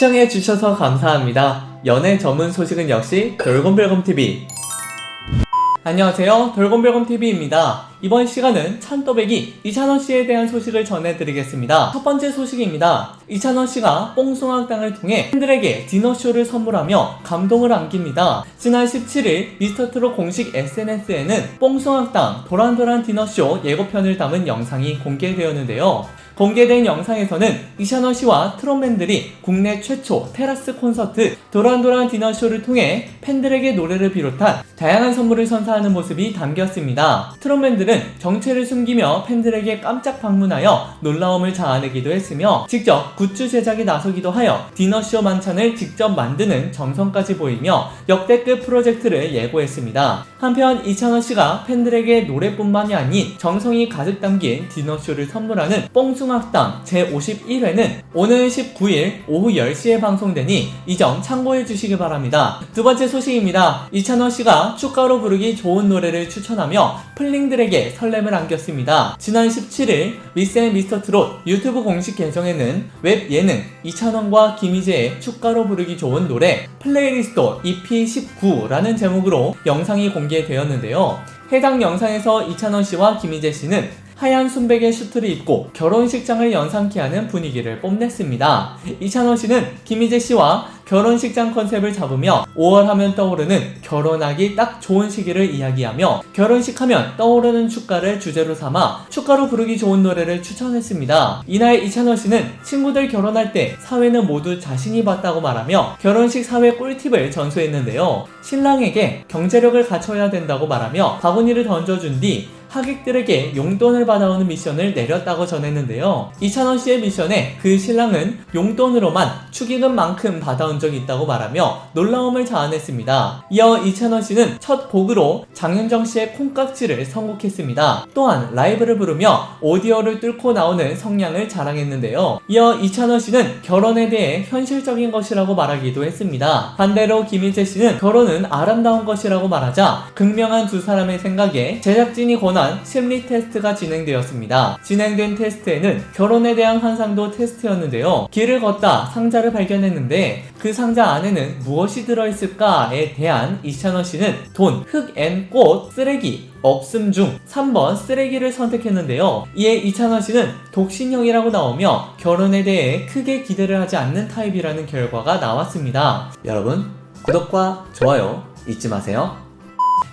시청해주셔서 감사합니다. 연애 전문 소식은 역시 돌곰별곰TV. 안녕하세요, 돌곰별곰TV입니다. 이번 시간은 찬또배기 이찬원씨에 대한 소식을 전해드리겠습니다. 첫 번째 소식입니다. 이찬원씨가 뽕숭아학당을 통해 팬들에게 디너쇼를 선물하며 감동을 안깁니다. 지난 17일 미스터트롯 공식 SNS에는 뽕숭아학당 도란도란 디너쇼 예고편을 담은 영상이 공개되었는데요. 공개된 영상에서는 이찬원씨와 트롯맨들이 국내 최초 테라스 콘서트 도란도란 디너쇼를 통해 팬들에게 노래를 비롯한 다양한 선물을 선사하는 모습이 담겼습니다. 트롯맨들은 정체를 숨기며 팬들에게 깜짝 방문하여 놀라움을 자아내기도 했으며 직접 굿즈 제작에 나서기도 하여 디너쇼 만찬을 직접 만드는 정성까지 보이며 역대급 프로젝트를 예고했습니다. 한편 이찬원씨가 팬들에게 노래뿐만이 아닌 정성이 가득 담긴 디너쇼를 선물하는 뽕숭아학당 제51회는 오는 19일 오후 10시에 방송되니 이 점 참고해 주시기 바랍니다. 두 번째 소식입니다. 이찬원씨가 축가로 부르기 좋은 노래를 추천하며 플링들에게 설렘을 안겼습니다. 지난 17일 미스 앤 미스터트롯 유튜브 공식 계정에는 웹 예능 이찬원과 김희재의 축가로 부르기 좋은 노래 플레이리스트 EP19라는 제목으로 영상이 공개되었는데요. 해당 영상에서 이찬원씨와 김희재씨는 하얀 순백의 슈트를 입고 결혼식장을 연상케 하는 분위기를 뽐냈습니다. 이찬원씨는 김희재씨와 결혼식장 컨셉을 잡으며 5월 하면 떠오르는 결혼하기 딱 좋은 시기를 이야기하며 결혼식 하면 떠오르는 축가를 주제로 삼아 축가로 부르기 좋은 노래를 추천했습니다. 이날 이찬원씨는 친구들 결혼할 때 사회는 모두 자신이 봤다고 말하며 결혼식 사회 꿀팁을 전수했는데요. 신랑에게 경제력을 갖춰야 된다고 말하며 바구니를 던져준 뒤 하객들에게 용돈을 받아오는 미션을 내렸다고 전했는데요. 이찬원씨의 미션에 그 신랑은 용돈으로만 축의금만큼 받아온 적이 있다고 말하며 놀라움을 자아냈습니다. 이어 이찬원씨는 첫 곡으로 장윤정씨의 콩깍지를 선곡했습니다. 또한 라이브를 부르며 오디오를 뚫고 나오는 성량을 자랑했는데요. 이어 이찬원씨는 결혼에 대해 현실적인 것이라고 말하기도 했습니다. 반대로 김희재씨는 결혼은 아름다운 것이라고 말하자 극명한 두 사람의 생각에 제작진이 권한 심리 테스트가 진행되었습니다. 진행된 테스트에는 결혼에 대한 환상도 테스트였는데요. 길을 걷다 상자를 발견했는데 그 상자 안에는 무엇이 들어있을까에 대한 이찬원씨는 돈, 흙 앤 꽃, 쓰레기, 없음 중 3번 쓰레기를 선택했는데요. 이에 이찬원씨는 독신형이라고 나오며 결혼에 대해 크게 기대를 하지 않는 타입이라는 결과가 나왔습니다. 여러분 구독과 좋아요 잊지 마세요.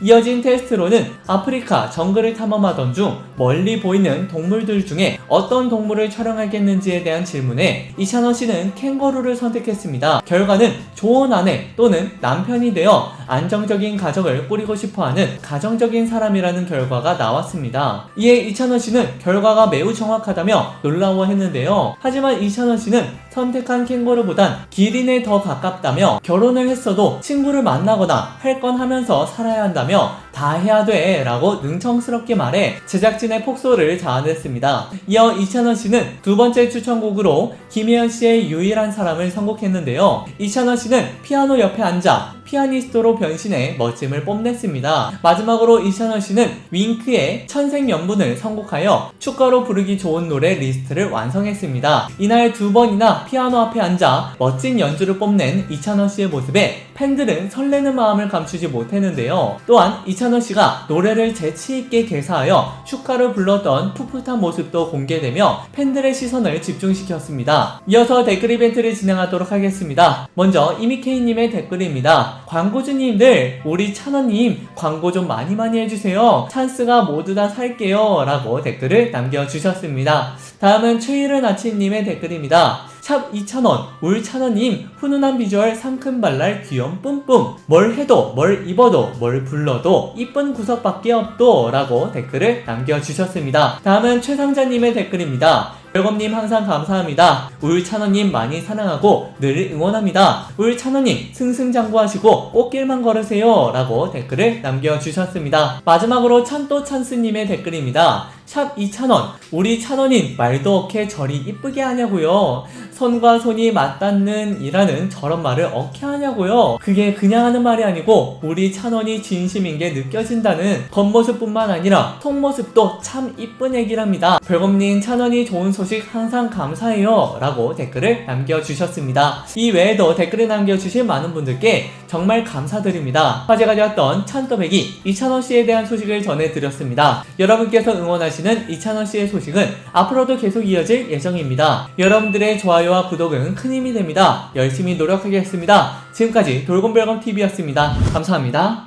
이어진 테스트로는 아프리카 정글을 탐험하던 중 멀리 보이는 동물들 중에 어떤 동물을 촬영하겠는지에 대한 질문에 이찬원씨는 캥거루를 선택했습니다. 결과는 좋은 아내 또는 남편이 되어 안정적인 가정을 꾸리고 싶어하는 가정적인 사람이라는 결과가 나왔습니다. 이에 이찬원씨는 결과가 매우 정확하다며 놀라워했는데요. 하지만 이찬원씨는 선택한 캥거루보단 기린에 더 가깝다며 결혼을 했어도 친구를 만나거나 할 건 하면서 살아야 한다며 다 해야 돼 라고 능청스럽게 말해 제작진의 폭소를 자아냈습니다. 이어 이찬원씨는 두 번째 추천곡으로 김혜연씨의 유일한 사람을 선곡했는데요. 이찬원씨는 피아노 옆에 앉아 피아니스트로 변신해 멋짐을 뽐냈습니다. 마지막으로 이찬원씨는 윙크의 천생연분을 선곡하여 축가로 부르기 좋은 노래 리스트를 완성했습니다. 이날 두 번이나 피아노 앞에 앉아 멋진 연주를 뽐낸 이찬원씨의 모습에 팬들은 설레는 마음을 감추지 못했는데요. 또한 이찬원씨가 노래를 재치있게 개사하여 축가를 불렀던 풋풋한 모습도 공개되며 팬들의 시선을 집중시켰습니다. 이어서 댓글 이벤트를 진행하도록 하겠습니다. 먼저 이미케이님의 댓글입니다. 광고주님들 우리 찬원님 광고 좀 많이 해주세요. 찬스가 모두 다 살게요 라고 댓글을 남겨주셨습니다. 다음은 최일은 아침님의 댓글입니다. 샵 2,000원 울 찬원님 훈훈한 비주얼 상큼발랄 귀염 뿜뿜 뭘 해도 뭘 입어도 뭘 불러도 이쁜 구석밖에 없도 라고 댓글을 남겨주셨습니다. 다음은 최상자님의 댓글입니다. 별검님 항상 감사합니다. 울 찬원님 많이 사랑하고 늘 응원합니다. 울 찬원님 승승장구하시고 꽃길만 걸으세요 라고 댓글을 남겨주셨습니다. 마지막으로 찬또 찬스님의 댓글입니다. 샵 이찬원, 우리 찬원인 말도 어케 저리 이쁘게 하냐고요. 손과 손이 맞닿는 이라는 저런 말을 어케 하냐고요. 그게 그냥 하는 말이 아니고 우리 찬원이 진심인 게 느껴진다는 겉모습뿐만 아니라 속모습도 참 이쁜 얘기랍니다. 별검님, 찬원이 좋은 소식 항상 감사해요 라고 댓글을 남겨주셨습니다. 이 외에도 댓글을 남겨주신 많은 분들께 정말 감사드립니다. 화제가 되었던 찬또배기 이찬원씨에 대한 소식을 전해드렸습니다. 여러분께서 응원하시는 이찬원씨의 소식은 앞으로도 계속 이어질 예정입니다. 여러분들의 좋아요와 구독은 큰 힘이 됩니다. 열심히 노력하겠습니다. 지금까지 돌곰별검TV였습니다. 감사합니다.